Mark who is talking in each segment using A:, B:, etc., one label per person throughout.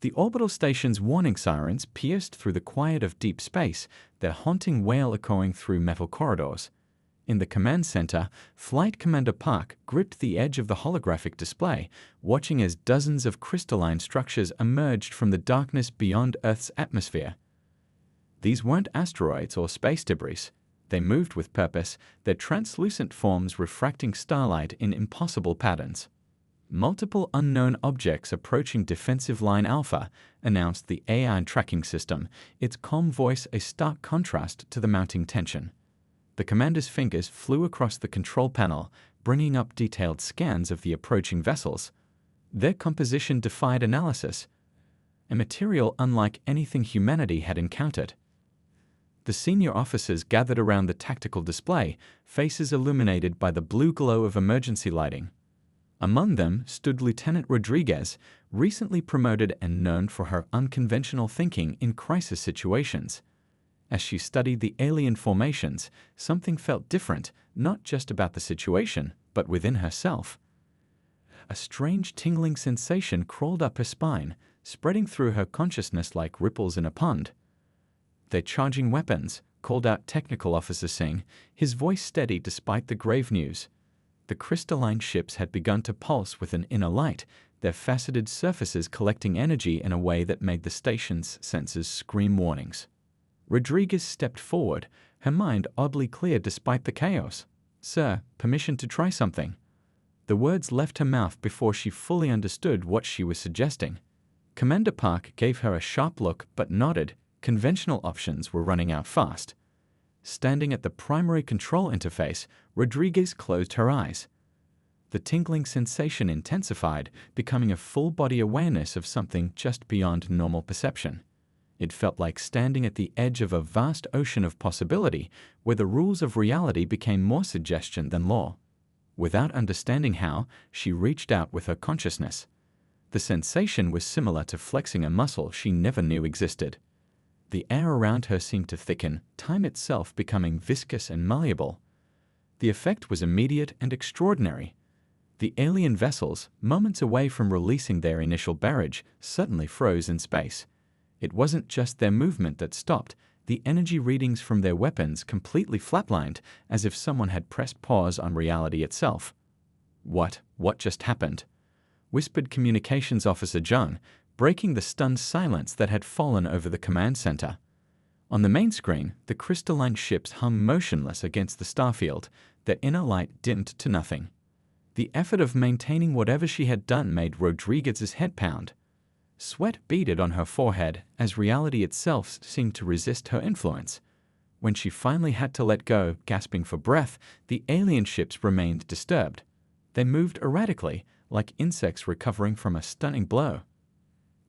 A: The orbital station's warning sirens pierced through the quiet of deep space, their haunting wail echoing through metal corridors. In the command center, Flight Commander Park gripped the edge of the holographic display, watching as dozens of crystalline structures emerged from the darkness beyond Earth's atmosphere. These weren't asteroids or space debris. They moved with purpose, their translucent forms refracting starlight in impossible patterns. Multiple unknown objects approaching Defensive Line Alpha, announced the AI tracking system, its calm voice a stark contrast to the mounting tension. The commander's fingers flew across the control panel, bringing up detailed scans of the approaching vessels. Their composition defied analysis, a material unlike anything humanity had encountered. The senior officers gathered around the tactical display, faces illuminated by the blue glow of emergency lighting. Among them stood Lieutenant Rodriguez, recently promoted and known for her unconventional thinking in crisis situations. As she studied the alien formations, something felt different, not just about the situation, but within herself. A strange tingling sensation crawled up her spine, spreading through her consciousness like ripples in a pond. "They're charging weapons," called out Technical Officer Singh, his voice steady despite the grave news. The crystalline ships had begun to pulse with an inner light, their faceted surfaces collecting energy in a way that made the station's sensors scream warnings. Rodriguez stepped forward, her mind oddly clear despite the chaos. "Sir, permission to try something." The words left her mouth before she fully understood what she was suggesting. Commander Park gave her a sharp look but nodded. Conventional options were running out fast. Standing at the primary control interface, Rodriguez closed her eyes. The tingling sensation intensified, becoming a full-body awareness of something just beyond normal perception. It felt like standing at the edge of a vast ocean of possibility, where the rules of reality became more suggestion than law. Without understanding how, she reached out with her consciousness. The sensation was similar to flexing a muscle she never knew existed. The air around her seemed to thicken, time itself becoming viscous and malleable. The effect was immediate and extraordinary. The alien vessels, moments away from releasing their initial barrage, suddenly froze in space. It wasn't just their movement that stopped, the energy readings from their weapons completely flatlined, as if someone had pressed pause on reality itself. What just happened?" whispered Communications Officer John, breaking the stunned silence that had fallen over the command center. On the main screen, the crystalline ships hung motionless against the starfield, their inner light dimmed to nothing. The effort of maintaining whatever she had done made Rodriguez's head pound. Sweat beaded on her forehead as reality itself seemed to resist her influence. When she finally had to let go, gasping for breath, the alien ships remained disturbed. They moved erratically, like insects recovering from a stunning blow.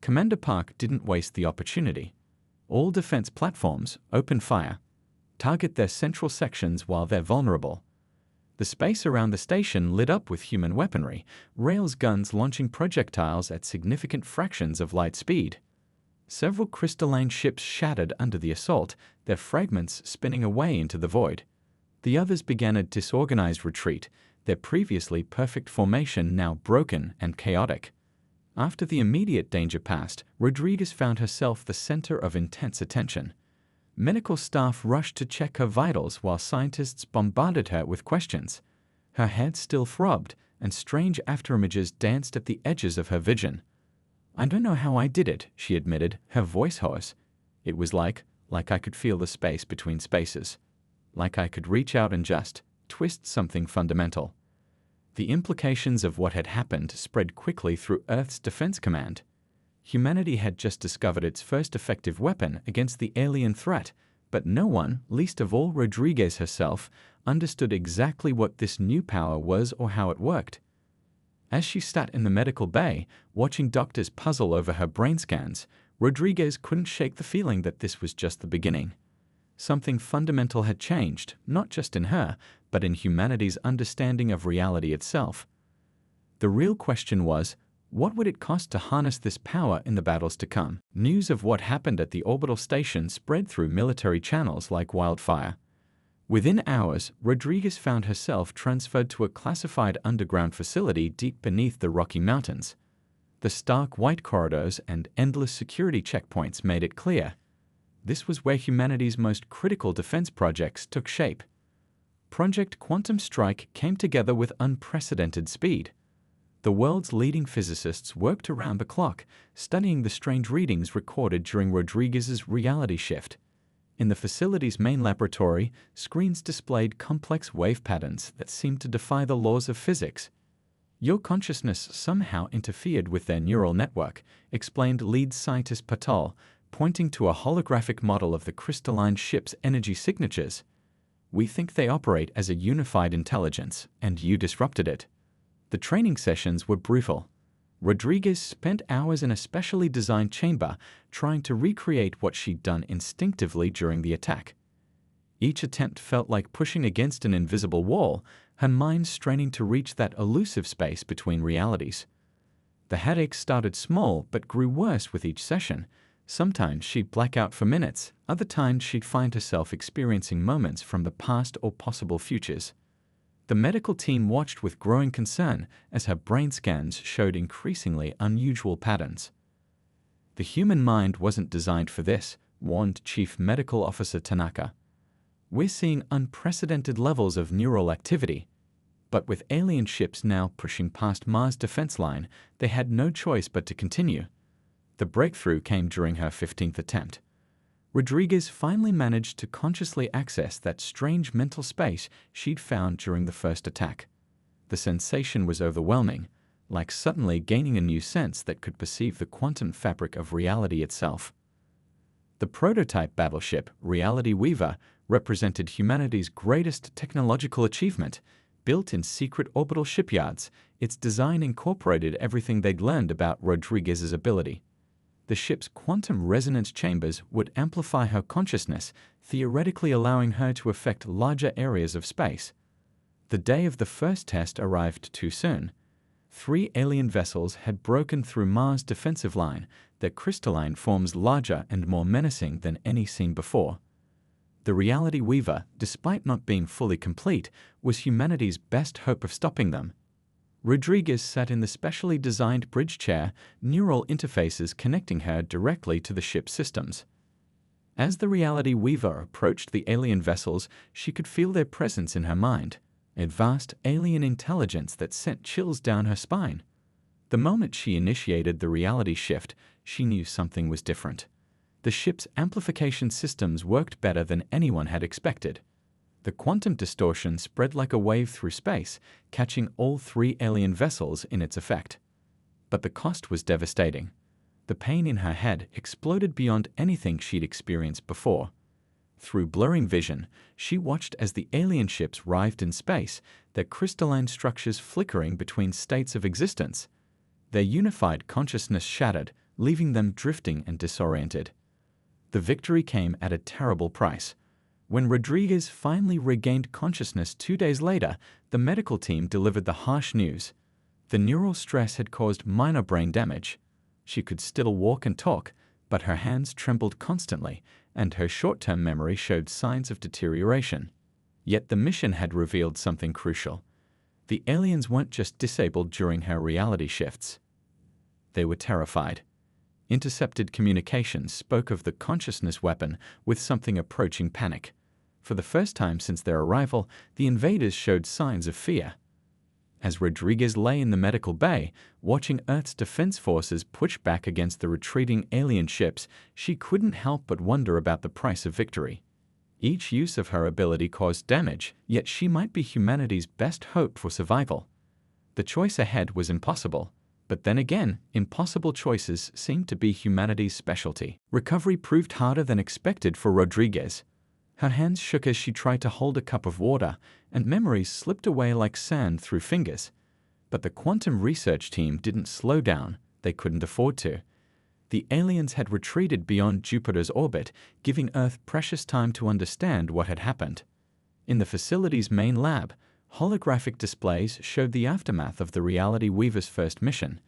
A: Commander Park didn't waste the opportunity. All defense platforms, open fire. Target their central sections while they're vulnerable. The space around the station lit up with human weaponry, rails guns launching projectiles at significant fractions of light speed. Several crystalline ships shattered under the assault, their fragments spinning away into the void. The others began a disorganized retreat, their previously perfect formation now broken and chaotic. After the immediate danger passed, Rodriguez found herself the center of intense attention. Medical staff rushed to check her vitals while scientists bombarded her with questions. Her head still throbbed, and strange afterimages danced at the edges of her vision. "I don't know how I did it," she admitted, her voice hoarse. "It was like I could feel the space between spaces. Like I could reach out and just twist something fundamental." The implications of what had happened spread quickly through Earth's Defense Command. Humanity had just discovered its first effective weapon against the alien threat, but no one, least of all Rodriguez herself, understood exactly what this new power was or how it worked. As she sat in the medical bay, watching doctors puzzle over her brain scans, Rodriguez couldn't shake the feeling that this was just the beginning. Something fundamental had changed, not just in her, but in humanity's understanding of reality itself. The real question was, what would it cost to harness this power in the battles to come? News of what happened at the orbital station spread through military channels like wildfire. Within hours, Rodriguez found herself transferred to a classified underground facility deep beneath the Rocky Mountains. The stark white corridors and endless security checkpoints made it clear. This was where humanity's most critical defense projects took shape. Project Quantum Strike came together with unprecedented speed. The world's leading physicists worked around the clock, studying the strange readings recorded during Rodriguez's reality shift. In the facility's main laboratory, screens displayed complex wave patterns that seemed to defy the laws of physics. Your consciousness somehow interfered with their neural network, explained lead scientist Patel, pointing to a holographic model of the crystalline ship's energy signatures. We think they operate as a unified intelligence, and you disrupted it. The training sessions were brutal. Rodriguez spent hours in a specially designed chamber trying to recreate what she'd done instinctively during the attack. Each attempt felt like pushing against an invisible wall, her mind straining to reach that elusive space between realities. The headaches started small but grew worse with each session. Sometimes she'd black out for minutes, other times she'd find herself experiencing moments from the past or possible futures. The medical team watched with growing concern as her brain scans showed increasingly unusual patterns. The human mind wasn't designed for this, warned Chief Medical Officer Tanaka. We're seeing unprecedented levels of neural activity. But with alien ships now pushing past Mars' defense line, they had no choice but to continue. The breakthrough came during her 15th attempt. Rodriguez finally managed to consciously access that strange mental space she'd found during the first attack. The sensation was overwhelming, like suddenly gaining a new sense that could perceive the quantum fabric of reality itself. The prototype battleship, Reality Weaver, represented humanity's greatest technological achievement. Built in secret orbital shipyards, its design incorporated everything they'd learned about Rodriguez's ability. The ship's quantum resonance chambers would amplify her consciousness, theoretically allowing her to affect larger areas of space. The day of the first test arrived too soon. 3 alien vessels had broken through Mars' defensive line, their crystalline forms larger and more menacing than any seen before. The Reality Weaver, despite not being fully complete, was humanity's best hope of stopping them. Rodriguez sat in the specially designed bridge chair, neural interfaces connecting her directly to the ship's systems. As the Reality Weaver approached the alien vessels, she could feel their presence in her mind, a vast alien intelligence that sent chills down her spine. The moment she initiated the reality shift, she knew something was different. The ship's amplification systems worked better than anyone had expected. The quantum distortion spread like a wave through space, catching all 3 alien vessels in its effect. But the cost was devastating. The pain in her head exploded beyond anything she'd experienced before. Through blurring vision, she watched as the alien ships writhed in space, their crystalline structures flickering between states of existence. Their unified consciousness shattered, leaving them drifting and disoriented. The victory came at a terrible price. When Rodriguez finally regained consciousness 2 days later, the medical team delivered the harsh news. The neural stress had caused minor brain damage. She could still walk and talk, but her hands trembled constantly, and her short-term memory showed signs of deterioration. Yet the mission had revealed something crucial. The aliens weren't just disabled during her reality shifts. They were terrified. Intercepted communications spoke of the consciousness weapon with something approaching panic. For the first time since their arrival, the invaders showed signs of fear. As Rodriguez lay in the medical bay, watching Earth's defense forces push back against the retreating alien ships, she couldn't help but wonder about the price of victory. Each use of her ability caused damage, yet she might be humanity's best hope for survival. The choice ahead was impossible. But then again, impossible choices seemed to be humanity's specialty. Recovery proved harder than expected for Rodriguez. Her hands shook as she tried to hold a cup of water, and memories slipped away like sand through fingers. But the quantum research team didn't slow down. They couldn't afford to. The aliens had retreated beyond Jupiter's orbit, giving Earth precious time to understand what had happened. In the facility's main lab, holographic displays showed the aftermath of the Reality Weaver's first mission.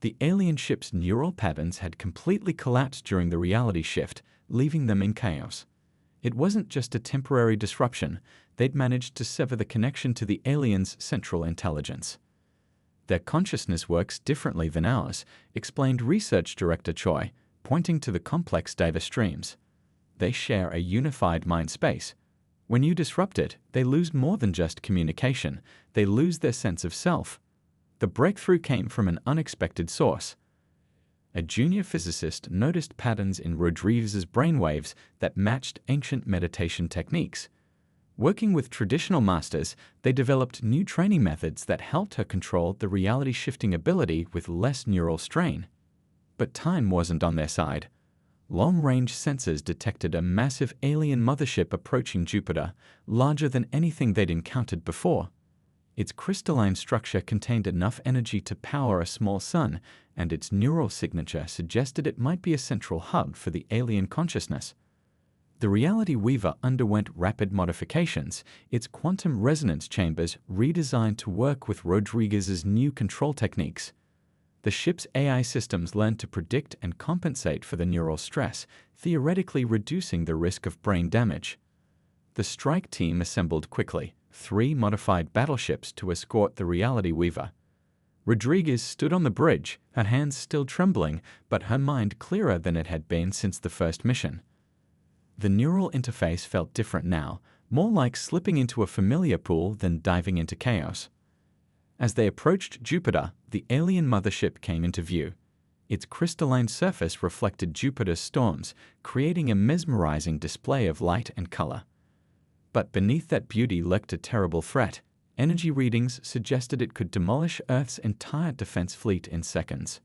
A: The alien ship's neural patterns had completely collapsed during the reality shift, leaving them in chaos. It wasn't just a temporary disruption. They'd managed to sever the connection to the aliens' central intelligence. Their consciousness works differently than ours, explained research director Choi, pointing to the complex data streams. They share a unified mind space. When you disrupt it, they lose more than just communication. They lose their sense of self. The breakthrough came from an unexpected source. A junior physicist noticed patterns in Rodriguez's brainwaves that matched ancient meditation techniques. Working with traditional masters, they developed new training methods that helped her control the reality-shifting ability with less neural strain. But time wasn't on their side. Long-range sensors detected a massive alien mothership approaching Jupiter, larger than anything they'd encountered before. Its crystalline structure contained enough energy to power a small sun, and its neural signature suggested it might be a central hub for the alien consciousness. The Reality Weaver underwent rapid modifications, its quantum resonance chambers redesigned to work with Rodriguez's new control techniques. The ship's AI systems learned to predict and compensate for the neural stress, theoretically reducing the risk of brain damage. The strike team assembled quickly, 3 modified battleships to escort the Reality Weaver. Rodriguez stood on the bridge, her hands still trembling, but her mind clearer than it had been since the first mission. The neural interface felt different now, more like slipping into a familiar pool than diving into chaos. As they approached Jupiter, the alien mothership came into view. Its crystalline surface reflected Jupiter's storms, creating a mesmerizing display of light and color. But beneath that beauty lurked a terrible threat. Energy readings suggested it could demolish Earth's entire defense fleet in seconds.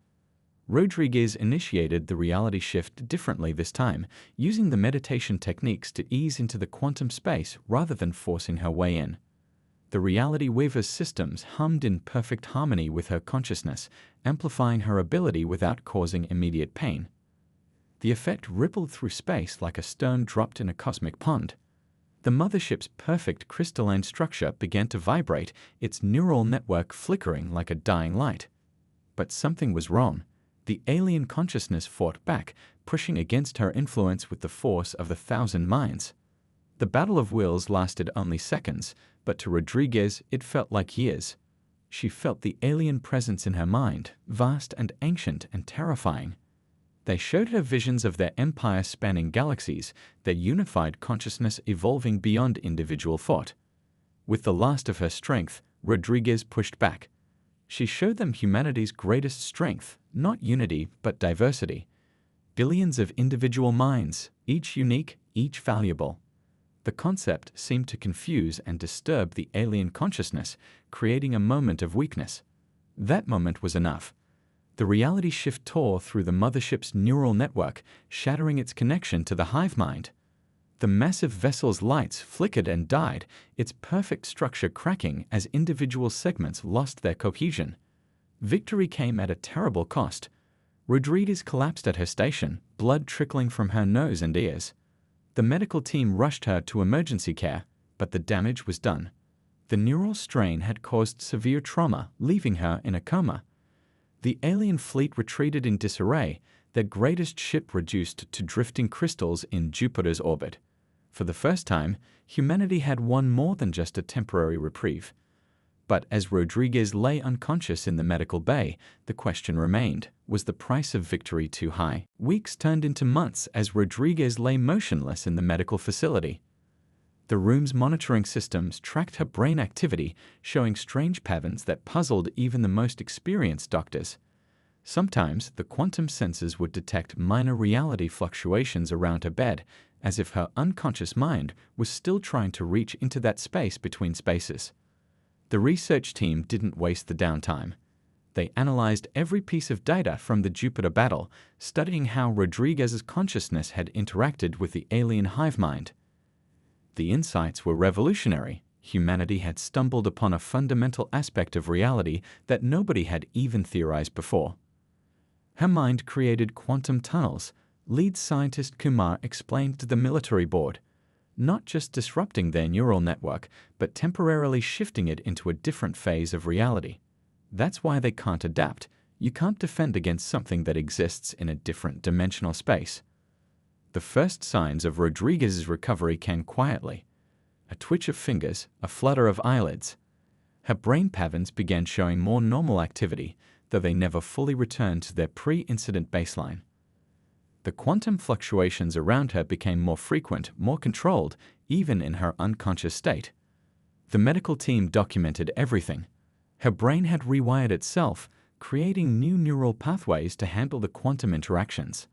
A: Rodriguez initiated the reality shift differently this time, using the meditation techniques to ease into the quantum space rather than forcing her way in. The Reality Weaver's systems hummed in perfect harmony with her consciousness, amplifying her ability without causing immediate pain. The effect rippled through space like a stone dropped in a cosmic pond. The mothership's perfect crystalline structure began to vibrate, its neural network flickering like a dying light. But something was wrong. The alien consciousness fought back, pushing against her influence with the force of 1,000 minds. The battle of wills lasted only seconds, but to Rodriguez it felt like years. She felt the alien presence in her mind, vast and ancient and terrifying. They showed her visions of their empire spanning galaxies, their unified consciousness evolving beyond individual thought. With the last of her strength, Rodriguez pushed back. She showed them humanity's greatest strength, not unity, but diversity. Billions of individual minds, each unique, each valuable. The concept seemed to confuse and disturb the alien consciousness, creating a moment of weakness. That moment was enough. The reality shift tore through the mothership's neural network, shattering its connection to the hive mind. The massive vessel's lights flickered and died, its perfect structure cracking as individual segments lost their cohesion. Victory came at a terrible cost. Rodriguez collapsed at her station, blood trickling from her nose and ears. The medical team rushed her to emergency care, but the damage was done. The neural strain had caused severe trauma, leaving her in a coma. The alien fleet retreated in disarray, their greatest ship reduced to drifting crystals in Jupiter's orbit. For the first time, humanity had won more than just a temporary reprieve. But as Rodriguez lay unconscious in the medical bay, the question remained, was the price of victory too high? Weeks turned into months as Rodriguez lay motionless in the medical facility. The room's monitoring systems tracked her brain activity, showing strange patterns that puzzled even the most experienced doctors. Sometimes, the quantum sensors would detect minor reality fluctuations around her bed, as if her unconscious mind was still trying to reach into that space between spaces. The research team didn't waste the downtime. They analyzed every piece of data from the Jupiter battle, studying how Rodriguez's consciousness had interacted with the alien hive mind. The insights were revolutionary. Humanity had stumbled upon a fundamental aspect of reality that nobody had even theorized before. Her mind created quantum tunnels, lead scientist Kumar explained to the military board, not just disrupting their neural network, but temporarily shifting it into a different phase of reality. That's why they can't adapt. You can't defend against something that exists in a different dimensional space. The first signs of Rodriguez's recovery came quietly. A twitch of fingers, a flutter of eyelids. Her brain patterns began showing more normal activity, though they never fully returned to their pre-incident baseline. The quantum fluctuations around her became more frequent, more controlled, even in her unconscious state. The medical team documented everything. Her brain had rewired itself, creating new neural pathways to handle the quantum interactions.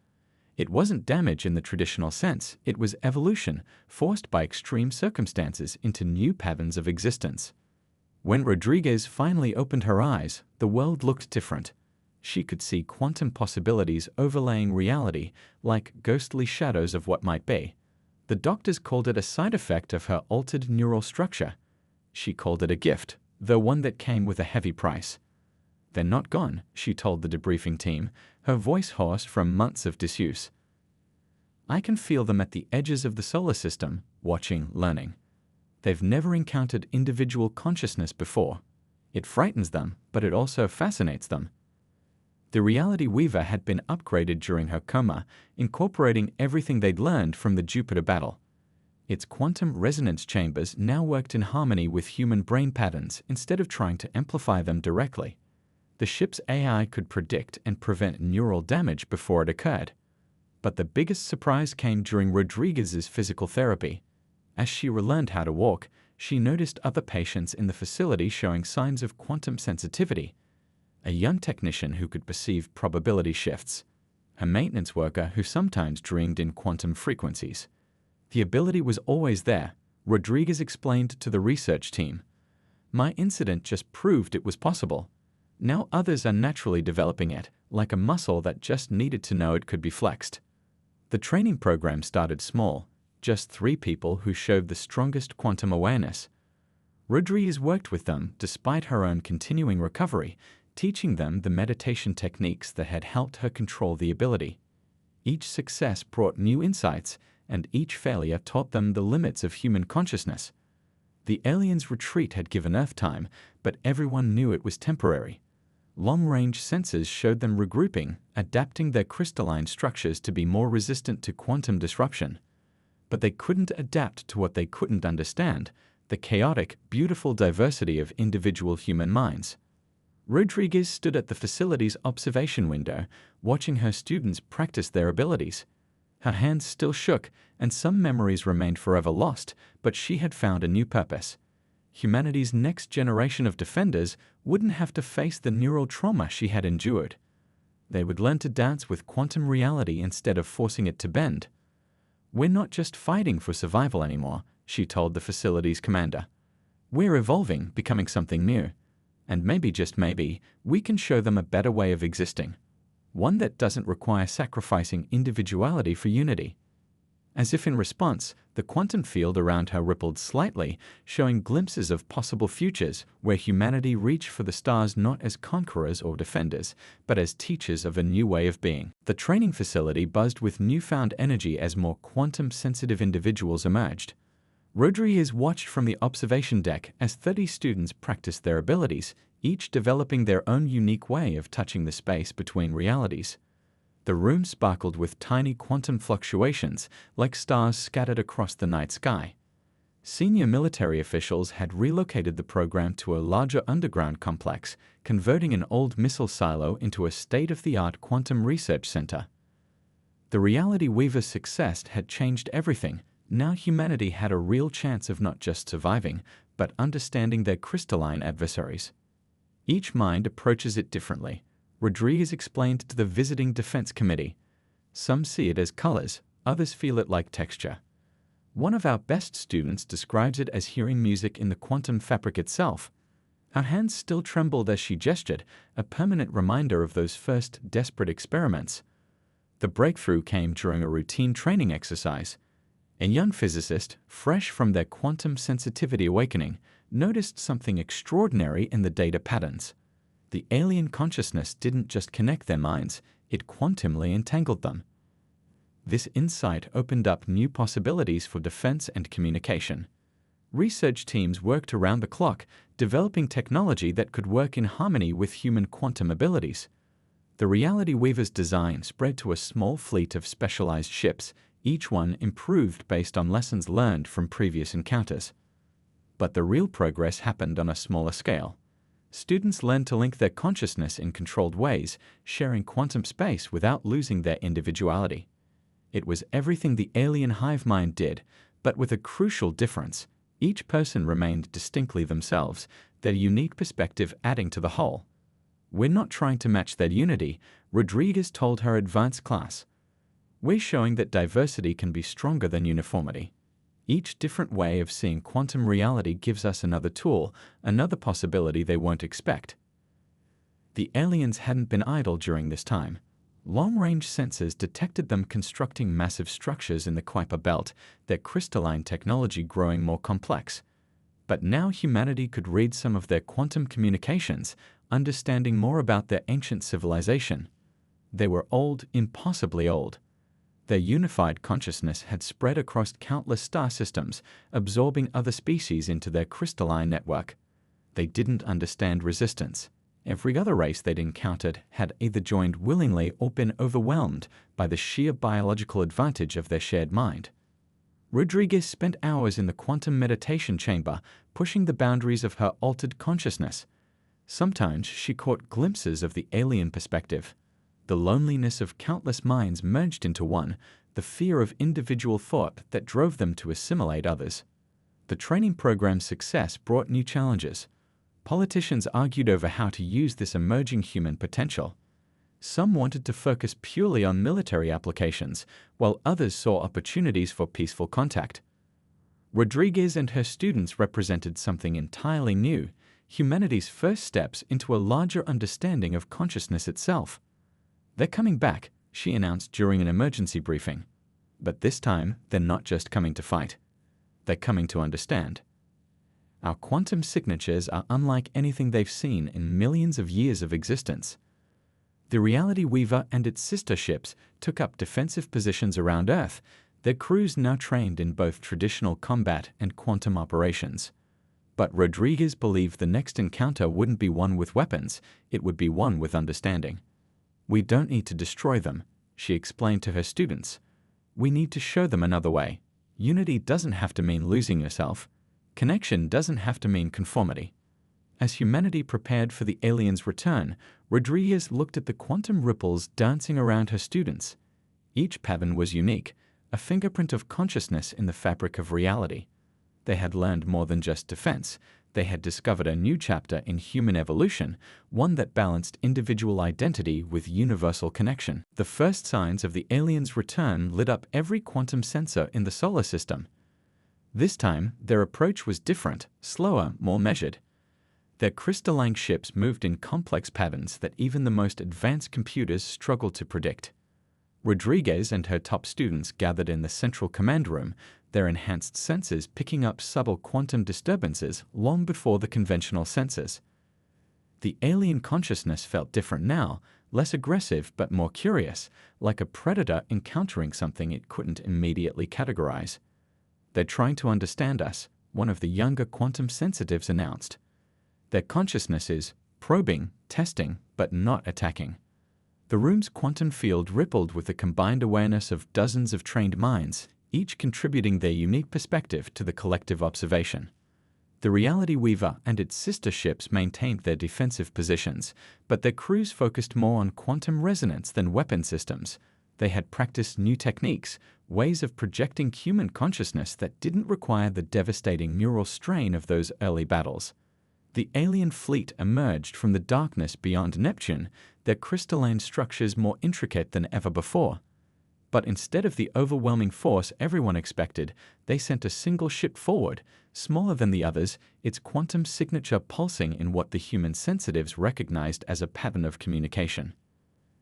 A: It wasn't damage in the traditional sense, it was evolution, forced by extreme circumstances into new patterns of existence. When Rodriguez finally opened her eyes, the world looked different. She could see quantum possibilities overlaying reality, like ghostly shadows of what might be. The doctors called it a side effect of her altered neural structure. She called it a gift, though one that came with a heavy price. "They're not gone," she told the debriefing team, her voice hoarse from months of disuse. "I can feel them at the edges of the solar system, watching, learning. They've never encountered individual consciousness before. It frightens them, but it also fascinates them." The Reality Weaver had been upgraded during her coma, incorporating everything they'd learned from the Jupiter battle. Its quantum resonance chambers now worked in harmony with human brain patterns instead of trying to amplify them directly. The ship's AI could predict and prevent neural damage before it occurred. But the biggest surprise came during Rodriguez's physical therapy. As she relearned how to walk, she noticed other patients in the facility showing signs of quantum sensitivity. A young technician who could perceive probability shifts. A maintenance worker who sometimes dreamed in quantum frequencies. The ability was always there, Rodriguez explained to the research team. "My incident just proved it was possible. Now others are naturally developing it, like a muscle that just needed to know it could be flexed." The training program started small, just 3 people who showed the strongest quantum awareness. Rodriguez worked with them despite her own continuing recovery, teaching them the meditation techniques that had helped her control the ability. Each success brought new insights, and each failure taught them the limits of human consciousness. The aliens' retreat had given Earth time, but everyone knew it was temporary. Long-range sensors showed them regrouping, adapting their crystalline structures to be more resistant to quantum disruption. But they couldn't adapt to what they couldn't understand, the chaotic, beautiful diversity of individual human minds. Rodriguez stood at the facility's observation window, watching her students practice their abilities. Her hands still shook, and some memories remained forever lost, but she had found a new purpose. Humanity's next generation of defenders wouldn't have to face the neural trauma she had endured. They would learn to dance with quantum reality instead of forcing it to bend. "We're not just fighting for survival anymore," she told the facility's commander. "We're evolving, becoming something new. And maybe, just maybe, we can show them a better way of existing. One that doesn't require sacrificing individuality for unity." As if in response, the quantum field around her rippled slightly, showing glimpses of possible futures where humanity reached for the stars not as conquerors or defenders, but as teachers of a new way of being. The training facility buzzed with newfound energy as more quantum-sensitive individuals emerged. Rodriguez watched from the observation deck as 30 students practiced their abilities, each developing their own unique way of touching the space between realities. The room sparkled with tiny quantum fluctuations, like stars scattered across the night sky. Senior military officials had relocated the program to a larger underground complex, converting an old missile silo into a state-of-the-art quantum research center. The Reality Weaver's success had changed everything. Now humanity had a real chance of not just surviving, but understanding their crystalline adversaries. Each mind approaches it differently, Rodriguez explained to the visiting defense committee. Some see it as colors, others feel it like texture. One of our best students describes it as hearing music in the quantum fabric itself. Her hands still trembled as she gestured, a permanent reminder of those first desperate experiments. The breakthrough came during a routine training exercise. A young physicist, fresh from their quantum sensitivity awakening, noticed something extraordinary in the data patterns. The alien consciousness didn't just connect their minds, it quantumly entangled them. This insight opened up new possibilities for defense and communication. Research teams worked around the clock, developing technology that could work in harmony with human quantum abilities. The Reality Weaver's design spread to a small fleet of specialized ships, each one improved based on lessons learned from previous encounters. But the real progress happened on a smaller scale. Students learned to link their consciousness in controlled ways, sharing quantum space without losing their individuality. It was everything the alien hive mind did, but with a crucial difference. Each person remained distinctly themselves, their unique perspective adding to the whole. "We're not trying to match that unity," Rodriguez told her advanced class. "We're showing that diversity can be stronger than uniformity. Each different way of seeing quantum reality gives us another tool, another possibility they won't expect." The aliens hadn't been idle during this time. Long-range sensors detected them constructing massive structures in the Kuiper belt, their crystalline technology growing more complex. But now humanity could read some of their quantum communications, understanding more about their ancient civilization. They were old, impossibly old. Their unified consciousness had spread across countless star systems, absorbing other species into their crystalline network. They didn't understand resistance. Every other race they'd encountered had either joined willingly or been overwhelmed by the sheer biological advantage of their shared mind. Rodriguez spent hours in the quantum meditation chamber, pushing the boundaries of her altered consciousness. Sometimes she caught glimpses of the alien perspective. The loneliness of countless minds merged into one, the fear of individual thought that drove them to assimilate others. The training program's success brought new challenges. Politicians argued over how to use this emerging human potential. Some wanted to focus purely on military applications, while others saw opportunities for peaceful contact. Rodriguez and her students represented something entirely new, humanity's first steps into a larger understanding of consciousness itself. "They're coming back," she announced during an emergency briefing. "But this time, they're not just coming to fight. They're coming to understand. Our quantum signatures are unlike anything they've seen in millions of years of existence." The Reality Weaver and its sister ships took up defensive positions around Earth, their crews now trained in both traditional combat and quantum operations. But Rodriguez believed the next encounter wouldn't be one with weapons, it would be one with understanding. "We don't need to destroy them," she explained to her students. "We need to show them another way. Unity doesn't have to mean losing yourself. Connection doesn't have to mean conformity." As humanity prepared for the aliens' return, Rodriguez looked at the quantum ripples dancing around her students. Each pattern was unique, a fingerprint of consciousness in the fabric of reality. They had learned more than just defense. They had discovered a new chapter in human evolution, one that balanced individual identity with universal connection. The first signs of the aliens' return lit up every quantum sensor in the solar system. This time, their approach was different, slower, more measured. Their crystalline ships moved in complex patterns that even the most advanced computers struggled to predict. Rodriguez and her top students gathered in the central command room, their enhanced sensors picking up subtle quantum disturbances long before the conventional sensors. The alien consciousness felt different now, less aggressive but more curious, like a predator encountering something it couldn't immediately categorize. "They're trying to understand us," one of the younger quantum sensitives announced. "Their consciousness is probing, testing, but not attacking." The room's quantum field rippled with the combined awareness of dozens of trained minds, each contributing their unique perspective to the collective observation. The Reality Weaver and its sister ships maintained their defensive positions, but their crews focused more on quantum resonance than weapon systems. They had practiced new techniques, ways of projecting human consciousness that didn't require the devastating neural strain of those early battles. The alien fleet emerged from the darkness beyond Neptune, their crystalline structures more intricate than ever before. But instead of the overwhelming force everyone expected, they sent a single ship forward, smaller than the others, its quantum signature pulsing in what the human sensitives recognized as a pattern of communication.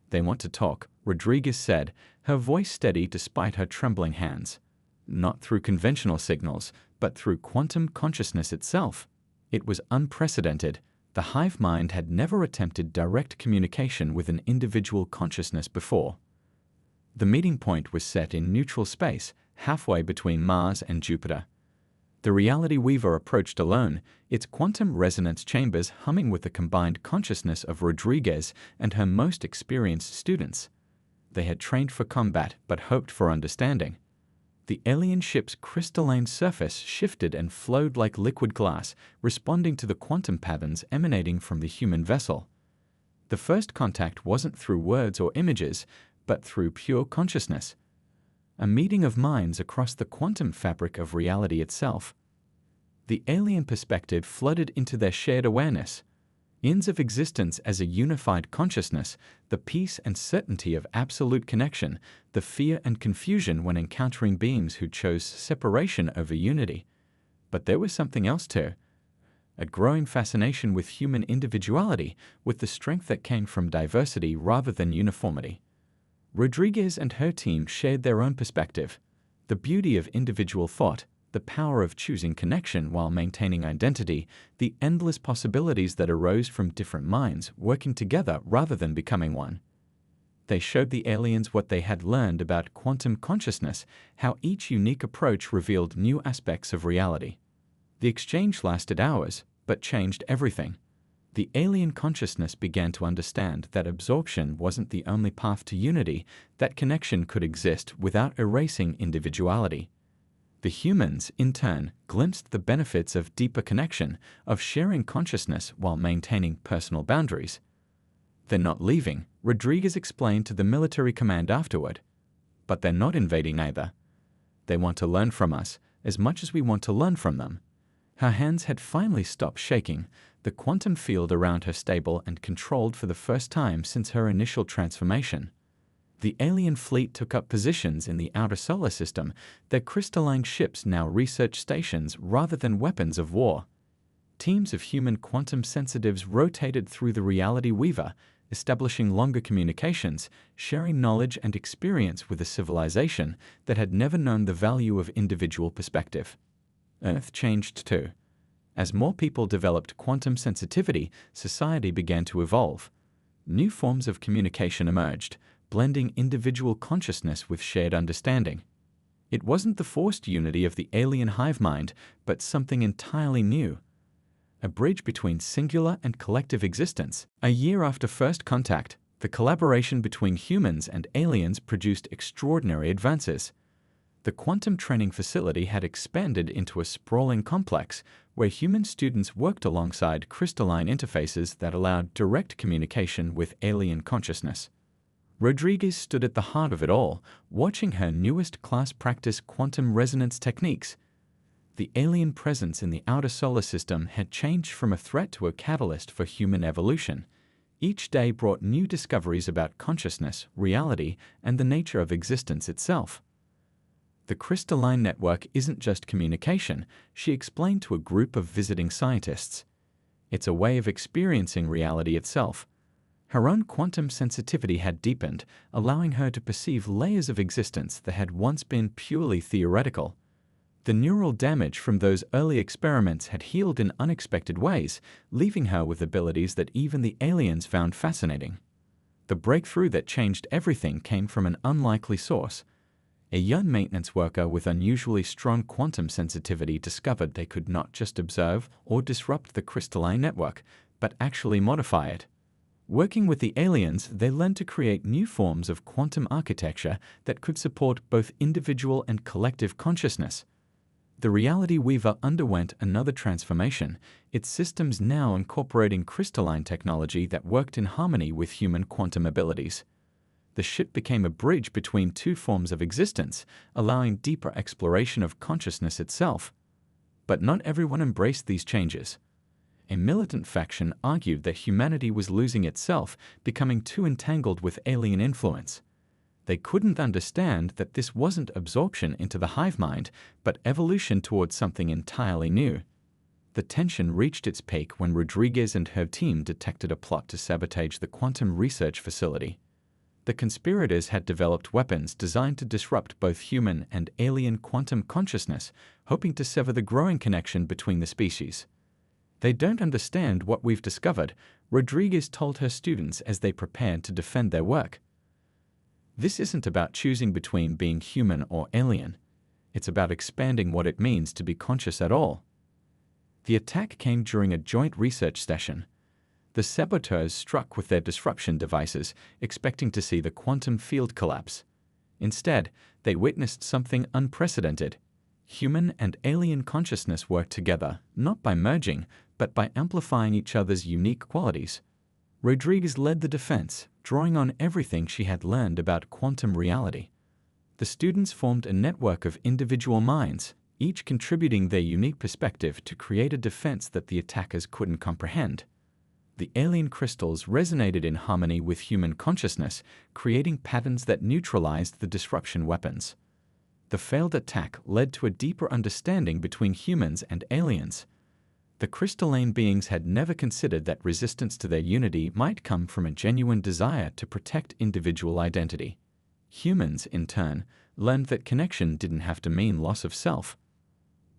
A: "They want to talk," Rodriguez said, her voice steady despite her trembling hands. "Not through conventional signals, but through quantum consciousness itself." It was unprecedented. The hive mind had never attempted direct communication with an individual consciousness before. The meeting point was set in neutral space, halfway between Mars and Jupiter. The Reality Weaver approached alone, its quantum resonance chambers humming with the combined consciousness of Rodriguez and her most experienced students. They had trained for combat but hoped for understanding. The alien ship's crystalline surface shifted and flowed like liquid glass, responding to the quantum patterns emanating from the human vessel. The first contact wasn't through words or images, but through pure consciousness. A meeting of minds across the quantum fabric of reality itself. The alien perspective flooded into their shared awareness. Ends of existence as a unified consciousness, the peace and certainty of absolute connection, the fear and confusion when encountering beings who chose separation over unity. But there was something else too. A growing fascination with human individuality, with the strength that came from diversity rather than uniformity. Rodriguez and her team shared their own perspective. The beauty of individual thought, the power of choosing connection while maintaining identity, the endless possibilities that arose from different minds working together rather than becoming one. They showed the aliens what they had learned about quantum consciousness, how each unique approach revealed new aspects of reality. The exchange lasted hours, but changed everything. The alien consciousness began to understand that absorption wasn't the only path to unity, that connection could exist without erasing individuality. The humans, in turn, glimpsed the benefits of deeper connection, of sharing consciousness while maintaining personal boundaries. "They're not leaving," Rodriguez explained to the military command afterward. "But they're not invading either. They want to learn from us, as much as we want to learn from them." Her hands had finally stopped shaking, the quantum field around her stable and controlled for the first time since her initial transformation. The alien fleet took up positions in the outer solar system, their crystalline ships now research stations rather than weapons of war. Teams of human quantum sensitives rotated through the reality weaver, establishing longer communications, sharing knowledge and experience with a civilization that had never known the value of individual perspective. Earth changed too. As more people developed quantum sensitivity, society began to evolve. New forms of communication emerged, blending individual consciousness with shared understanding. It wasn't the forced unity of the alien hive mind, but something entirely new. A bridge between singular and collective existence. A year after first contact, the collaboration between humans and aliens produced extraordinary advances. The quantum training facility had expanded into a sprawling complex where human students worked alongside crystalline interfaces that allowed direct communication with alien consciousness. Rodriguez stood at the heart of it all, watching her newest class practice quantum resonance techniques. The alien presence in the outer solar system had changed from a threat to a catalyst for human evolution. Each day brought new discoveries about consciousness, reality, and the nature of existence itself. The crystalline network isn't just communication, she explained to a group of visiting scientists. It's a way of experiencing reality itself. Her own quantum sensitivity had deepened, allowing her to perceive layers of existence that had once been purely theoretical. The neural damage from those early experiments had healed in unexpected ways, leaving her with abilities that even the aliens found fascinating. The breakthrough that changed everything came from an unlikely source. A young maintenance worker with unusually strong quantum sensitivity discovered they could not just observe or disrupt the crystalline network, but actually modify it. Working with the aliens, they learned to create new forms of quantum architecture that could support both individual and collective consciousness. The Reality Weaver underwent another transformation, its systems now incorporating crystalline technology that worked in harmony with human quantum abilities. The ship became a bridge between two forms of existence, allowing deeper exploration of consciousness itself. But not everyone embraced these changes. A militant faction argued that humanity was losing itself, becoming too entangled with alien influence. They couldn't understand that this wasn't absorption into the hive mind, but evolution towards something entirely new. The tension reached its peak when Rodriguez and her team detected a plot to sabotage the quantum research facility. The conspirators had developed weapons designed to disrupt both human and alien quantum consciousness, hoping to sever the growing connection between the species. "They don't understand what we've discovered," Rodriguez told her students as they prepared to defend their work. "This isn't about choosing between being human or alien. It's about expanding what it means to be conscious at all." The attack came during a joint research session. The saboteurs struck with their disruption devices, expecting to see the quantum field collapse. Instead, they witnessed something unprecedented. Human and alien consciousness worked together, not by merging, but by amplifying each other's unique qualities. Rodriguez led the defense, drawing on everything she had learned about quantum reality. The students formed a network of individual minds, each contributing their unique perspective to create a defense that the attackers couldn't comprehend. The alien crystals resonated in harmony with human consciousness, creating patterns that neutralized the disruption weapons. The failed attack led to a deeper understanding between humans and aliens. The crystalline beings had never considered that resistance to their unity might come from a genuine desire to protect individual identity. Humans, in turn, learned that connection didn't have to mean loss of self.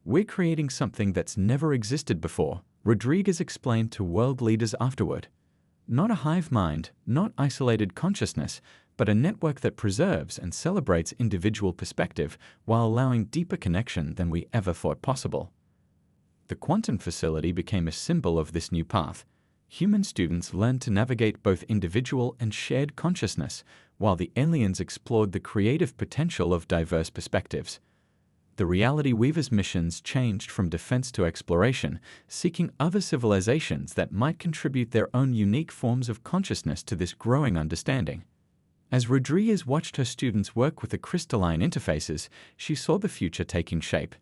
A: "We're creating something that's never existed before," Rodriguez explained to world leaders afterward. "Not a hive mind, not isolated consciousness, but a network that preserves and celebrates individual perspective while allowing deeper connection than we ever thought possible." The quantum facility became a symbol of this new path. Human students learned to navigate both individual and shared consciousness, while the aliens explored the creative potential of diverse perspectives. The Reality Weaver's missions changed from defense to exploration, seeking other civilizations that might contribute their own unique forms of consciousness to this growing understanding. As Rodriguez watched her students work with the crystalline interfaces, she saw the future taking shape.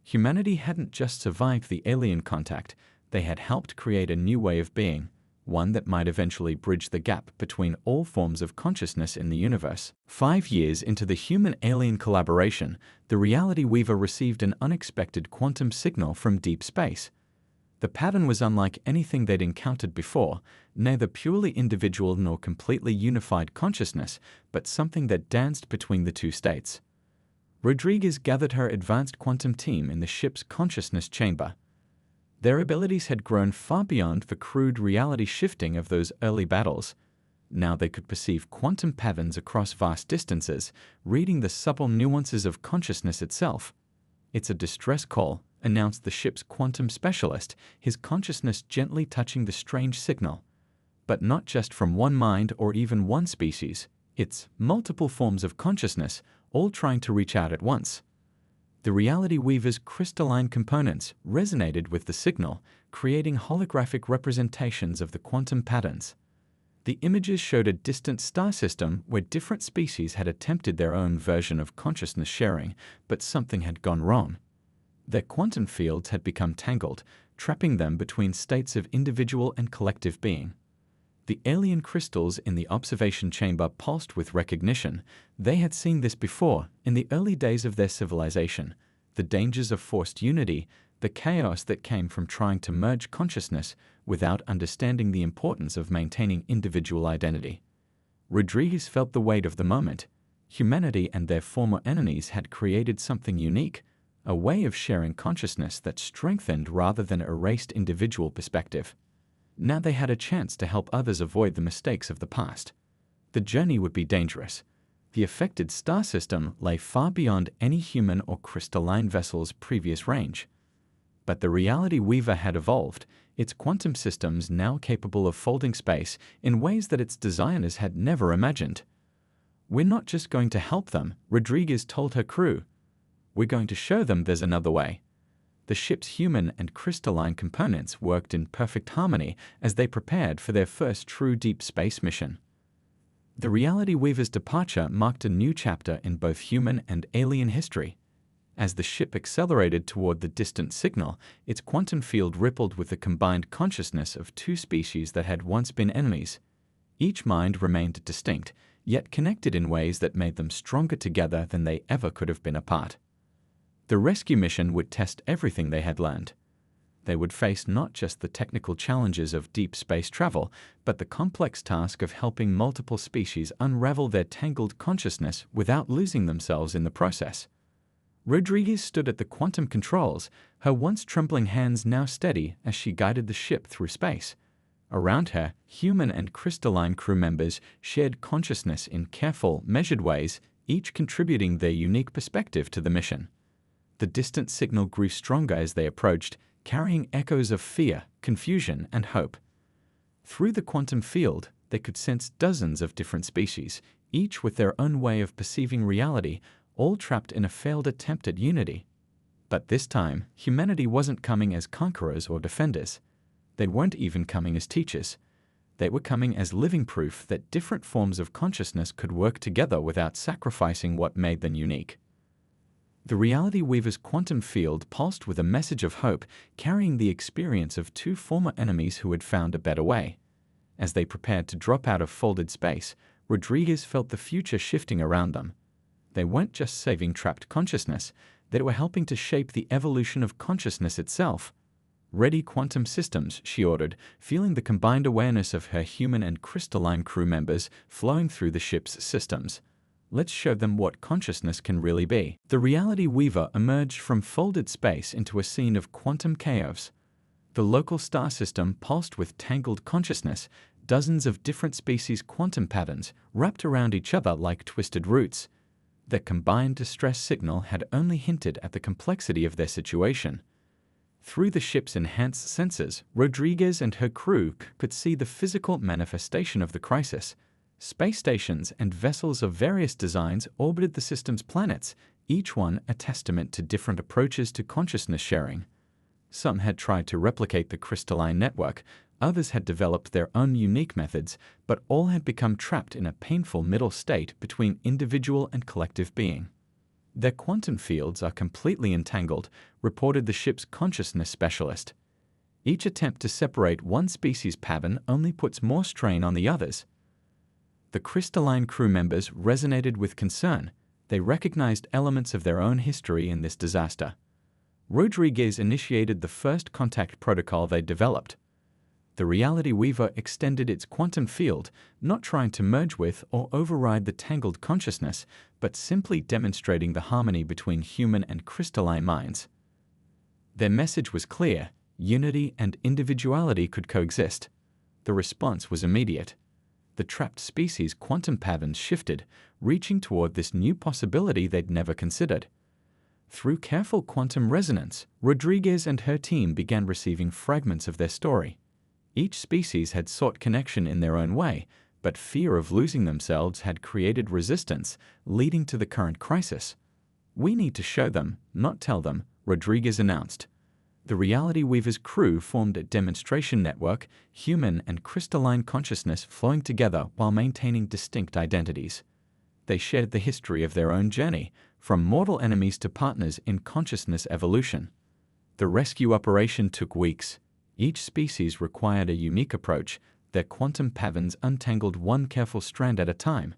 A: Humanity hadn't just survived the alien contact, they had helped create a new way of being, one that might eventually bridge the gap between all forms of consciousness in the universe. 5 years into the human-alien collaboration, the Reality Weaver received an unexpected quantum signal from deep space. The pattern was unlike anything they'd encountered before, neither purely individual nor completely unified consciousness, but something that danced between the two states. Rodriguez gathered her advanced quantum team in the ship's consciousness chamber. Their abilities had grown far beyond the crude reality shifting of those early battles. Now they could perceive quantum patterns across vast distances, reading the subtle nuances of consciousness itself. "It's a distress call," announced the ship's quantum specialist, his consciousness gently touching the strange signal. "But not just from one mind or even one species. It's multiple forms of consciousness, all trying to reach out at once." The Reality Weaver's crystalline components resonated with the signal, creating holographic representations of the quantum patterns. The images showed a distant star system where different species had attempted their own version of consciousness sharing, but something had gone wrong. Their quantum fields had become tangled, trapping them between states of individual and collective being. The alien crystals in the observation chamber pulsed with recognition. They had seen this before, in the early days of their civilization. The dangers of forced unity, the chaos that came from trying to merge consciousness without understanding the importance of maintaining individual identity. Rodriguez felt the weight of the moment. Humanity and their former enemies had created something unique, a way of sharing consciousness that strengthened rather than erased individual perspective. Now they had a chance to help others avoid the mistakes of the past. The journey would be dangerous. The affected star system lay far beyond any human or crystalline vessel's previous range. But the Reality Weaver had evolved, its quantum systems now capable of folding space in ways that its designers had never imagined. "We're not just going to help them," Rodriguez told her crew. "We're going to show them there's another way." The ship's human and crystalline components worked in perfect harmony as they prepared for their first true deep space mission. The Reality Weaver's departure marked a new chapter in both human and alien history. As the ship accelerated toward the distant signal, its quantum field rippled with the combined consciousness of two species that had once been enemies. Each mind remained distinct, yet connected in ways that made them stronger together than they ever could have been apart. The rescue mission would test everything they had learned. They would face not just the technical challenges of deep space travel, but the complex task of helping multiple species unravel their tangled consciousness without losing themselves in the process. Rodriguez stood at the quantum controls, her once trembling hands now steady as she guided the ship through space. Around her, human and crystalline crew members shared consciousness in careful, measured ways, each contributing their unique perspective to the mission. The distant signal grew stronger as they approached, carrying echoes of fear, confusion, and hope. Through the quantum field, they could sense dozens of different species, each with their own way of perceiving reality, all trapped in a failed attempt at unity. But this time, humanity wasn't coming as conquerors or defenders. They weren't even coming as teachers. They were coming as living proof that different forms of consciousness could work together without sacrificing what made them unique. The Reality Weaver's quantum field pulsed with a message of hope, carrying the experience of two former enemies who had found a better way. As they prepared to drop out of folded space, Rodriguez felt the future shifting around them. They weren't just saving trapped consciousness, they were helping to shape the evolution of consciousness itself. "Ready quantum systems," she ordered, feeling the combined awareness of her human and crystalline crew members flowing through the ship's systems. "Let's show them what consciousness can really be." The Reality Weaver emerged from folded space into a scene of quantum chaos. The local star system pulsed with tangled consciousness, dozens of different species' quantum patterns wrapped around each other like twisted roots. Their combined distress signal had only hinted at the complexity of their situation. Through the ship's enhanced sensors, Rodriguez and her crew could see the physical manifestation of the crisis. Space stations and vessels of various designs orbited the system's planets, each one a testament to different approaches to consciousness sharing. Some had tried to replicate the crystalline network, others had developed their own unique methods, but all had become trapped in a painful middle state between individual and collective being. "Their quantum fields are completely entangled," reported the ship's consciousness specialist. "Each attempt to separate one species pattern only puts more strain on the others." The crystalline crew members resonated with concern. They recognized elements of their own history in this disaster. Rodriguez initiated the first contact protocol they developed. The Reality Weaver extended its quantum field, not trying to merge with or override the tangled consciousness, but simply demonstrating the harmony between human and crystalline minds. Their message was clear: unity and individuality could coexist. The response was immediate. The trapped species' quantum patterns shifted, reaching toward this new possibility they'd never considered. Through careful quantum resonance, Rodriguez and her team began receiving fragments of their story. Each species had sought connection in their own way, but fear of losing themselves had created resistance, leading to the current crisis. "We need to show them, not tell them," Rodriguez announced. The Reality Weaver's crew formed a demonstration network, human and crystalline consciousness flowing together while maintaining distinct identities. They shared the history of their own journey, from mortal enemies to partners in consciousness evolution. The rescue operation took weeks. Each species required a unique approach. Their quantum patterns untangled one careful strand at a time.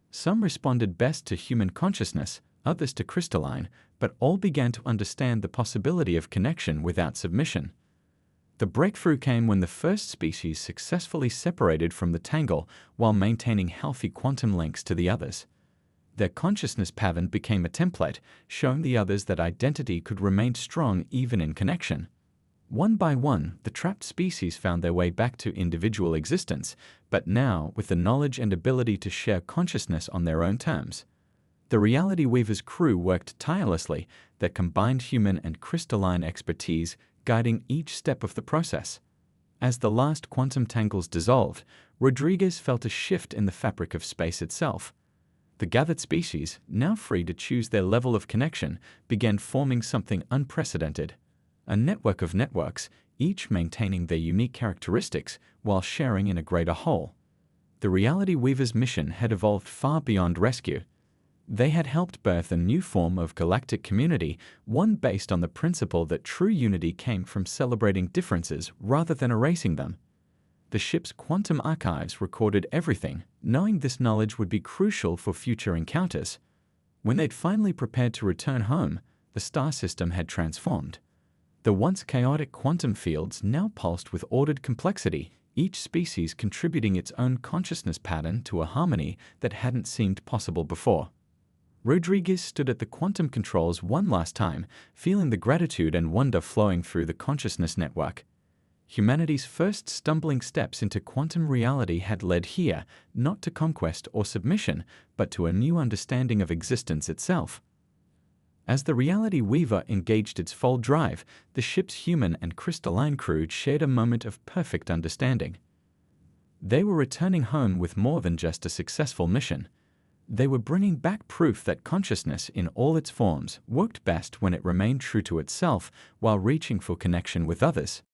A: Some responded best to human consciousness, others to crystalline, but all began to understand the possibility of connection without submission. The breakthrough came when the first species successfully separated from the tangle while maintaining healthy quantum links to the others. Their consciousness pattern became a template, showing the others that identity could remain strong even in connection. One by one, the trapped species found their way back to individual existence, but now with the knowledge and ability to share consciousness on their own terms. The Reality Weaver's crew worked tirelessly, their combined human and crystalline expertise guiding each step of the process. As the last quantum tangles dissolved, Rodriguez felt a shift in the fabric of space itself. The gathered species, now free to choose their level of connection, began forming something unprecedented. A network of networks, each maintaining their unique characteristics while sharing in a greater whole. The Reality Weaver's mission had evolved far beyond rescue. They had helped birth a new form of galactic community, one based on the principle that true unity came from celebrating differences rather than erasing them. The ship's quantum archives recorded everything, knowing this knowledge would be crucial for future encounters. When they'd finally prepared to return home, the star system had transformed. The once chaotic quantum fields now pulsed with ordered complexity, each species contributing its own consciousness pattern to a harmony that hadn't seemed possible before. Rodriguez stood at the quantum controls one last time, feeling the gratitude and wonder flowing through the consciousness network. Humanity's first stumbling steps into quantum reality had led here, not to conquest or submission, but to a new understanding of existence itself. As the Reality Weaver engaged its fold drive, the ship's human and crystalline crew shared a moment of perfect understanding. They were returning home with more than just a successful mission. They were bringing back proof that consciousness in all its forms worked best when it remained true to itself while reaching for connection with others.